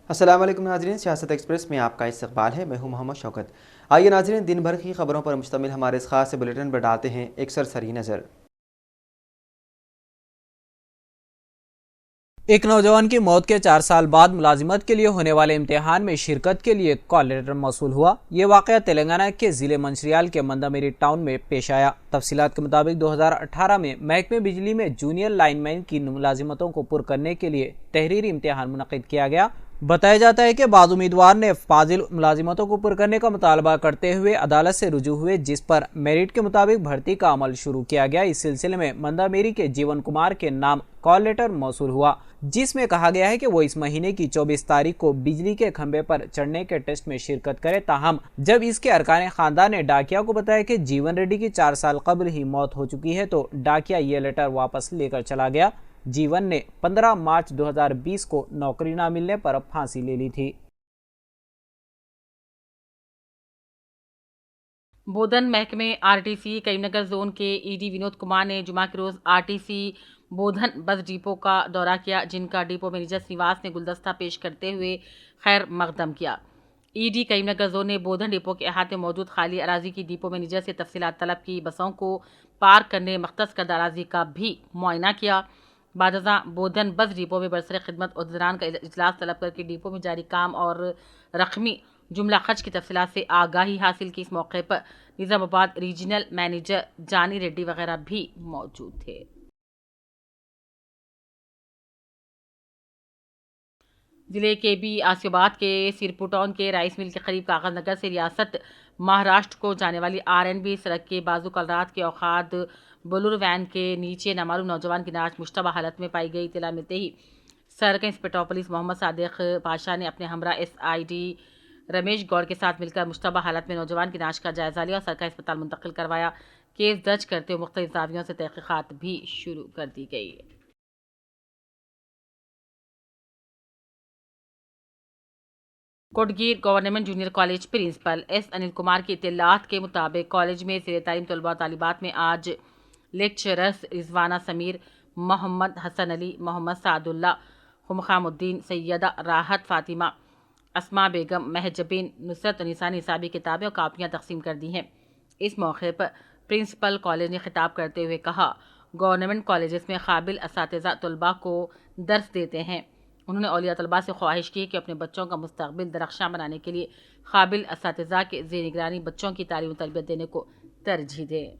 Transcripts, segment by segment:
السلام علیکم ناظرین، سیاست ایکسپریس میں آپ کا استقبال ہے۔ میں ہوں محمد شوکت۔ آئیے ناظرین، دن بھر کی خبروں پر مشتمل ہمارے اس خاص بلیٹن پر ڈالتے ہیں ایک سرسری نظر۔ ایک نوجوان کی موت کے 4 سال بعد ملازمت کے لیے ہونے والے امتحان میں شرکت کے لیے کال لیٹر موصول ہوا۔ یہ واقعہ تلنگانہ کے ضلع منچریال کے مندامیری ٹاؤن میں پیش آیا۔ تفصیلات کے مطابق 2018 میں محکمہ بجلی میں جونیئر لائن مین کی ملازمتوں کو پر کرنے کے لیے تحریری امتحان منعقد کیا گیا۔ بتایا جاتا ہے کہ بعض امیدوار نے فاضل ملازمتوں کو پر کرنے کا مطالبہ کرتے ہوئے عدالت سے رجوع ہوئے، جس پر میرٹ کے مطابق بھرتی کا عمل شروع کیا گیا۔ اس سلسلے میں مندامیری کے جیون کمار کے نام کال لیٹر موصول ہوا، جس میں کہا گیا ہے کہ وہ اس مہینے کی 24 تاریخ کو بجلی کے کھمبے پر چڑھنے کے ٹیسٹ میں شرکت کرے۔ تاہم جب اس کے ارکان خاندان نے ڈاکیا کو بتایا کہ جیون ریڈی کی 4 سال قبل ہی موت ہو چکی ہے، تو ڈاکیا یہ لیٹر واپس لے کر چلا گیا۔ جیون نے 15 مارچ 2020 کو نوکری نہ ملنے پر پھانسی لے لی تھی۔ بودھن محکمے RTC کریم نگر زون کے ED ونود کمار نے جمعہ کے روز RTC بودھن بس ڈپو کا دورہ کیا، جن کا ڈپو مینیجر سریواس نے گلدستہ پیش کرتے ہوئے خیر مقدم کیا۔ ED کریم نگر زون نے بودھن ڈپو کے احاطے میں موجود خالی اراضی کی ڈپو مینیجر سے تفصیلات طلب کی، بسوں کو پارک کرنے مختص کردہ اراضی کا بھی معائنہ کیا۔ بعد ازاں بودھن بس ڈپو میں برسر خدمت عہدیداران کا اجلاس طلب کر کے ڈپو میں جاری کام اور رقمی جملہ خرچ کی تفصیلات سے آگاہی حاصل کی۔ اس موقع پر نظام آباد ریجنل مینیجر جانی ریڈی وغیرہ بھی موجود تھے۔ ضلع کے بی آسیو آباد کے سیرپور ٹاؤن کے رائس مل کے قریب کاغذ نگر سے ریاست مہاراشٹر کو جانے والی RNB سڑک کے بازو کل رات کے اوقات بلور وین کے نیچے نامعلوم نوجوان کی نعش مشتبہ حالت میں پائی گئی۔ اطلاع ملتے ہی سرکل انسپکٹر پولیس محمد صادق پاشا نے اپنے ہمراہ SID رمیش گوڑ کے ساتھ مل کر مشتبہ حالت میں نوجوان کی نعش کا جائزہ لیا اور سرکاری اسپتال منتقل کروایا۔ کیس درج کرتے ہوئے مختلف زاویوں سے تحقیقات بھی شروع کر دی گئی۔ Kotgir government junior college principal S Anil Kumar کی اطلاعات کے مطابق کالج میں زیر تعلیم طلباء و طالبات میں آج لیکچررز رضوانہ سمیر، محمد حسن علی، محمد سعد اللہ، خمخام الدین، سیدہ راحت فاطمہ، اسماء بیگم، محجبین، نصرت انیسہ نے نصابی کتابیں اور کاپیاں تقسیم کر دی ہیں۔ اس موقع پر پرنسپل کالج نے خطاب کرتے ہوئے کہا، گورنمنٹ کالجز میں قابل اساتذہ طلباء کو درس دیتے ہیں۔ انہوں نے اولیاء طلباء سے خواہش کی کہ اپنے بچوں کا مستقبل درخشاں بنانے کے لیے قابل اساتذہ کے زیر نگرانی بچوں کی تعلیم و تربیت دینے کو ترجیح دیں۔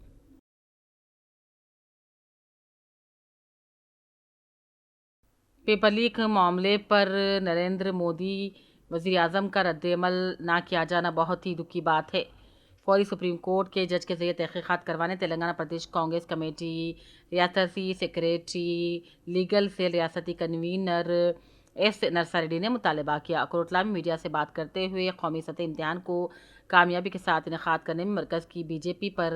پیپر لیک معاملے پر نریندر مودی وزیر اعظم کا رد عمل نہ کیا جانا بہت ہی دکھ کی بات ہے۔ فوری سپریم کورٹ کے جج کے ذریعے تحقیقات کروانے تلنگانہ پردیش کانگریس کمیٹی ریاستی سیکریٹری لیگل سیل ریاستی کنوینر S نرسا ریڈی نے مطالبہ کیا۔ کوٹلہ میں میڈیا سے بات کرتے ہوئے قومی سطح امتحان کو کامیابی کے ساتھ انعقاد کرنے میں مرکز کی BJP پر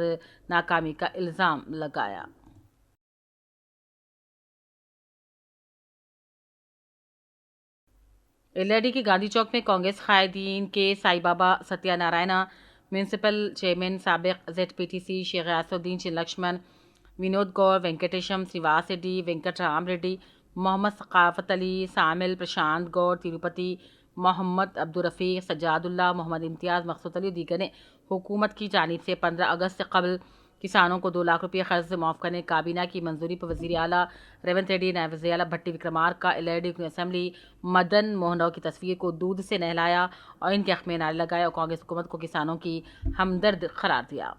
ناکامی کا الزام لگایا۔ LRD کے گاندھی چوک میں کانگریس قائدین کے سائی بابا ستیہ نارائنا، میونسپل چیئرمین سابق ZPTC شیخ غیاث الدین چین لکشمن، ونود گوڑ، وینکٹیشم سریواس ریڈی، وینکٹ رام ریڈی، محمد ثقافت علی، سامل پرشانت گوڑ، تروپتی، محمد عبدالرفیق، سجاد اللہ، محمد امتیاز، مقصود علی اور دیگر نے حکومت کی جانب سے 15 اگست سے قبل کسانوں کو 2 لاکھ روپے قرض معاف کرنے کابینہ کی منظوری پر وزیر اعلیٰ ریونت ریڈی، نائب وزیر اعلیٰ بھٹی وکرمارکا، LRD رکن اسمبلی مدن موہن راؤ کی تصویر کو دودھ سے نہلایا اور ان کے حق میں نعرے لگائے اور کانگریس حکومت کو کسانوں کی ہمدرد قرار دیا۔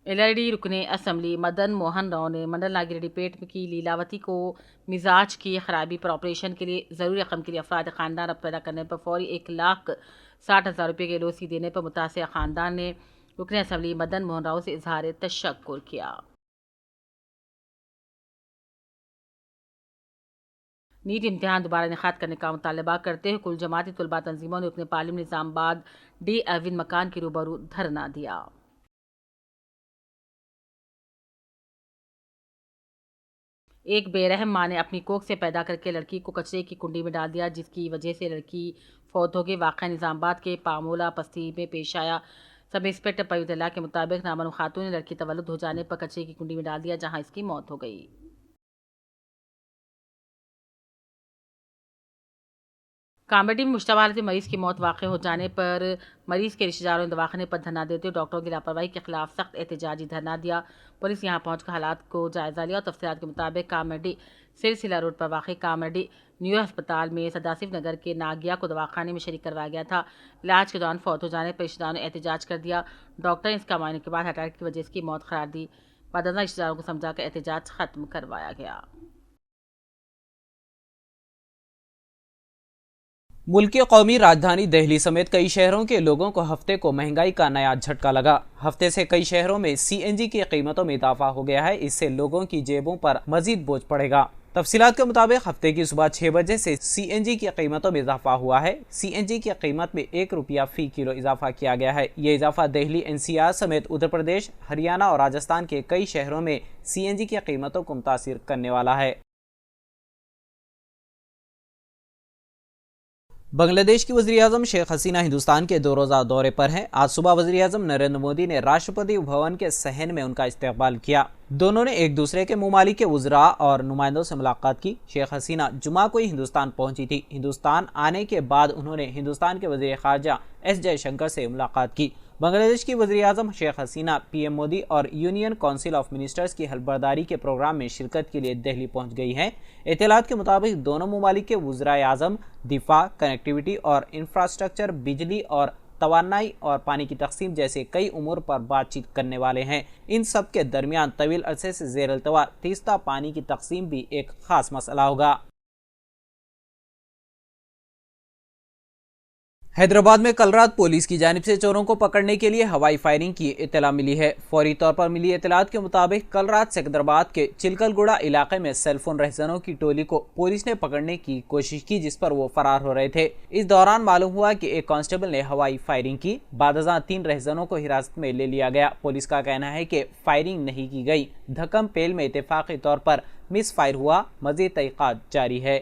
LRD رکن اسمبلی مدن موہن راؤ نے منڈل ناگیریڈی پیٹ کی لیلاوتی کو مزاج کی خرابی پر آپریشن کے لیے ضروری رقم کے لیے افراد خاندان ربط پیدا کرنے پر فوری 1,60,000 روپے کے LOC دینے پر متاثرہ خاندان نے رکن اسمبلی مدن موہن راؤ سے اظہار تشکر کیا۔ نیٹ امتحان دوبارہ انعقاد کرنے کا مطالبہ کرتے ہوئے کل جماعتی طلباء تنظیموں نے رکن پارلیمنٹ نظام آباد D اروند مکان کے روبرو دھرنا دیا۔ ایک بے رحم ماں نے اپنی کوکھ سے پیدا کر کے لڑکی کو کچرے کی کنڈی میں ڈال دیا، جس کی وجہ سے لڑکی فوت ہو گئی۔ واقعہ نظام آباد کے پامولا بستی میں پیش آیا۔ سب انسپکٹر پرویز اللہ کے مطابق نامعلوم خاتون نے لڑکی تولد ہو جانے پر کچرے کی کنڈی میں ڈال دیا، جہاں اس کی موت ہو گئی۔ کامریڈی میں مشتبہ حالت مریض کی موت واقع ہو جانے پر مریض کے رشتہ داروں نے دواخانے پر دھرنا دیتے ہوئے ڈاکٹروں کی لاپرواہی کے خلاف سخت احتجاجی دھرنا دیا۔ پولیس یہاں پہنچ کر حالات کو جائزہ لیا اور تفصیلات کے مطابق کامریڈی سلسلہ روڈ پر واقع کامریڈی نیو ہسپتال میں سداسیو نگر کے ناگیا کو دواخانے میں شریک کروایا گیا تھا۔ علاج کے دوران فوت ہو جانے پر رشتہ داروں نے احتجاج کر دیا۔ ڈاکٹر نے اس کا معائنے کے بعد ہارٹ اٹیک کی وجہ سے اس کی موت قرار دی۔ بعد ازاں رشتہ داروں کو سمجھا کر احتجاج ختم کروایا گیا۔ ملک کی قومی راجدھانی دہلی سمیت کئی شہروں کے لوگوں کو ہفتے کو مہنگائی کا نیا جھٹکا لگا۔ ہفتے سے کئی شہروں میں سی این جی کی قیمتوں میں اضافہ ہو گیا ہے، اس سے لوگوں کی جیبوں پر مزید بوجھ پڑے گا۔ تفصیلات کے مطابق ہفتے کی صبح 6 بجے سے سی این جی کی قیمتوں میں اضافہ ہوا ہے۔ سی این جی کی قیمت میں 1 روپیہ فی کلو اضافہ کیا گیا ہے۔ یہ اضافہ دہلی، این سی آر سمیت اتر پردیش، ہریانہ اور راجستھان کے کئی شہروں میں سی این جی کی قیمتوں کو متاثر کرنے والا ہے۔ بنگلہ دیش کی وزیراعظم شیخ حسینہ ہندوستان کے 2 روزہ دورے پر ہیں۔ آج صبح وزیراعظم نریندر مودی نے راشٹرپتی بھون کے صحن میں ان کا استقبال کیا۔ دونوں نے ایک دوسرے کے ممالک کے وزراء اور نمائندوں سے ملاقات کی۔ شیخ حسینہ جمعہ کو ہی ہندوستان پہنچی تھی۔ ہندوستان آنے کے بعد انہوں نے ہندوستان کے وزیر خارجہ ایس جے شنکر سے ملاقات کی۔ بنگلہ دیش کی وزیراعظم شیخ حسینہ پی ایم مودی اور یونین کونسل آف منسٹرز کی حلف برداری کے پروگرام میں شرکت کے لیے دہلی پہنچ گئی ہیں۔ اطلاعات کے مطابق دونوں ممالک کے وزرائے اعظم دفاع، کنیکٹیویٹی اور انفراسٹرکچر، بجلی اور توانائی اور پانی کی تقسیم جیسے کئی امور پر بات چیت کرنے والے ہیں۔ ان سب کے درمیان طویل عرصے سے زیر التوا تیستا پانی کی تقسیم بھی ایک خاص مسئلہ ہوگا۔ حیدرآباد میں کل رات پولیس کی جانب سے چوروں کو پکڑنے کے لیے ہوائی فائرنگ کی اطلاع ملی ہے۔ فوری طور پر ملی اطلاعات کے مطابق کل رات سکندرآباد کے چلکل گوڑا علاقے میں سیل فون رہزنوں کی ٹولی کو پولیس نے پکڑنے کی کوشش کی، جس پر وہ فرار ہو رہے تھے۔ اس دوران معلوم ہوا کہ ایک کانسٹیبل نے ہوائی فائرنگ کی۔ بعد ازاں 3 رہزنوں کو حراست میں لے لیا گیا۔ پولیس کا کہنا ہے کہ فائرنگ نہیں کی گئی۔ دھکم پیل میں اتفاقی طور پر مس فائر ہوا۔ مزید تحقیقات جاری ہے۔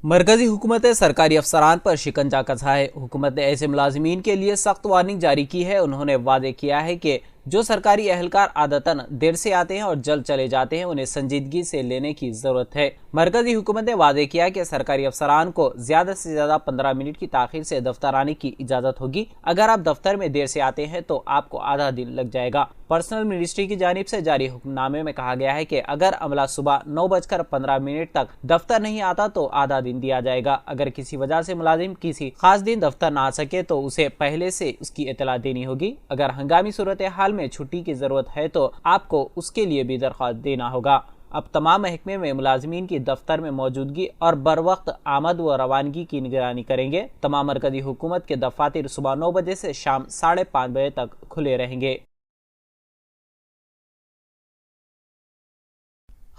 مرکزی حکومت نے سرکاری افسران پر شکنجہ کسا ہے۔ حکومت نے ایسے ملازمین کے لیے سخت وارننگ جاری کی ہے۔ انہوں نے واضح کیا ہے کہ جو سرکاری اہلکار عادتاً دیر سے آتے ہیں اور جلد چلے جاتے ہیں، انہیں سنجیدگی سے لینے کی ضرورت ہے۔ مرکزی حکومت نے واضح کیا کہ سرکاری افسران کو زیادہ سے زیادہ 15 منٹ کی تاخیر سے دفتر آنے کی اجازت ہوگی۔ اگر آپ دفتر میں دیر سے آتے ہیں تو آپ کو آدھا دن لگ جائے گا۔ پرسنل منسٹری کی جانب سے جاری حکم نامے میں کہا گیا ہے کہ اگر عملہ صبح 9:15 تک دفتر نہیں آتا تو آدھا دن دیا جائے گا۔ اگر کسی وجہ سے ملازم کسی خاص دن دفتر نہ آ سکے تو اسے پہلے سے اس کی اطلاع دینی ہوگی۔ اگر ہنگامی صورتحال میں چھٹی کی ضرورت ہے تو آپ کو اس کے لیے بھی درخواست دینا ہوگا۔ اب تمام محکمے میں ملازمین کی دفتر میں موجودگی اور بروقت آمد و روانگی کی نگرانی کریں گے۔ تمام مرکزی حکومت کے دفاتر صبح 9 بجے سے شام 5:30 بجے تک کھلے رہیں گے۔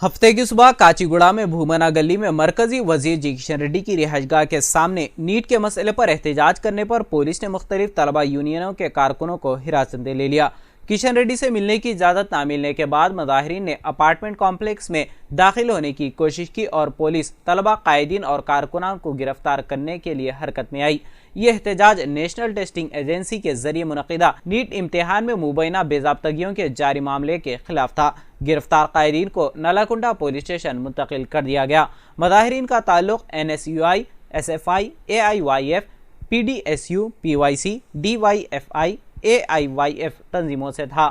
ہفتے کی صبح کاچی گوڑا میں بھومنا گلی میں مرکزی وزیر جی کشن ریڈی کی رہائش گاہ کے سامنے نیٹ کے مسئلے پر احتجاج کرنے پر پولیس نے مختلف طلبہ یونینوں کے کارکنوں کو حراست میں لے لیا۔ کشن ریڈی سے ملنے کی اجازت نہ ملنے کے بعد مظاہرین نے اپارٹمنٹ کمپلیکس میں داخل ہونے کی کوشش کی اور پولیس طلبہ، قائدین اور کارکنان کو گرفتار کرنے کے لیے حرکت میں آئی۔ یہ احتجاج نیشنل ٹیسٹنگ ایجنسی کے ذریعے منعقدہ نیٹ امتحان میں مبینہ بے ضابطگیوں کے جاری معاملے کے خلاف تھا۔ گرفتار قائدین کو نلاکنڈا پولیس اسٹیشن منتقل کر دیا گیا۔ مظاہرین کا تعلق N S U I, S F I, A I Y F, P D S U, P Y C, D Y F I, A I Y F تنظیموں سے تھا۔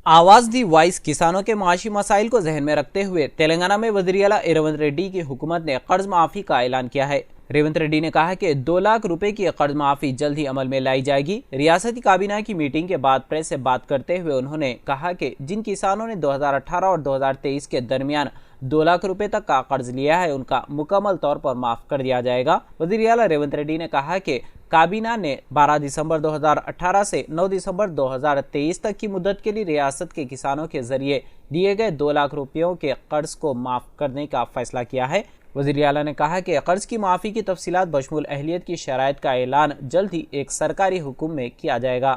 آواز دی وائس کسانوں کے معاشی مسائل کو ذہن میں رکھتے ہوئے تلنگانہ میں وزیر اعلیٰ ریونت ریڈی کی حکومت نے قرض معافی کا اعلان کیا ہے۔ ریونت ریڈی نے کہا کہ 2 لاکھ روپے کی قرض معافی جلد ہی عمل میں لائی جائے گی۔ ریاستی کابینہ کی میٹنگ کے بعد پریس سے بات کرتے ہوئے انہوں نے کہا کہ جن کسانوں نے 2018 اور 2023 کے درمیان 2 لاکھ روپے تک کا قرض لیا ہے ان کا مکمل طور پر معاف کر دیا جائے گا۔ وزیر اعلیٰ ریونت ریڈی نے کہا کہ کابینہ نے 12 دسمبر 2018 سے 9 دسمبر 2023 تک کی مدت کے لیے ریاست کے کسانوں کے ذریعے دیے گئے 2 لاکھ روپیوں کے قرض کو معاف کرنے کا فیصلہ کیا ہے۔ وزیر اعلیٰ نے کہا کہ قرض کی معافی کی تفصیلات بشمول اہلیت کی شرائط کا اعلان جلد ہی ایک سرکاری حکم میں کیا جائے گا۔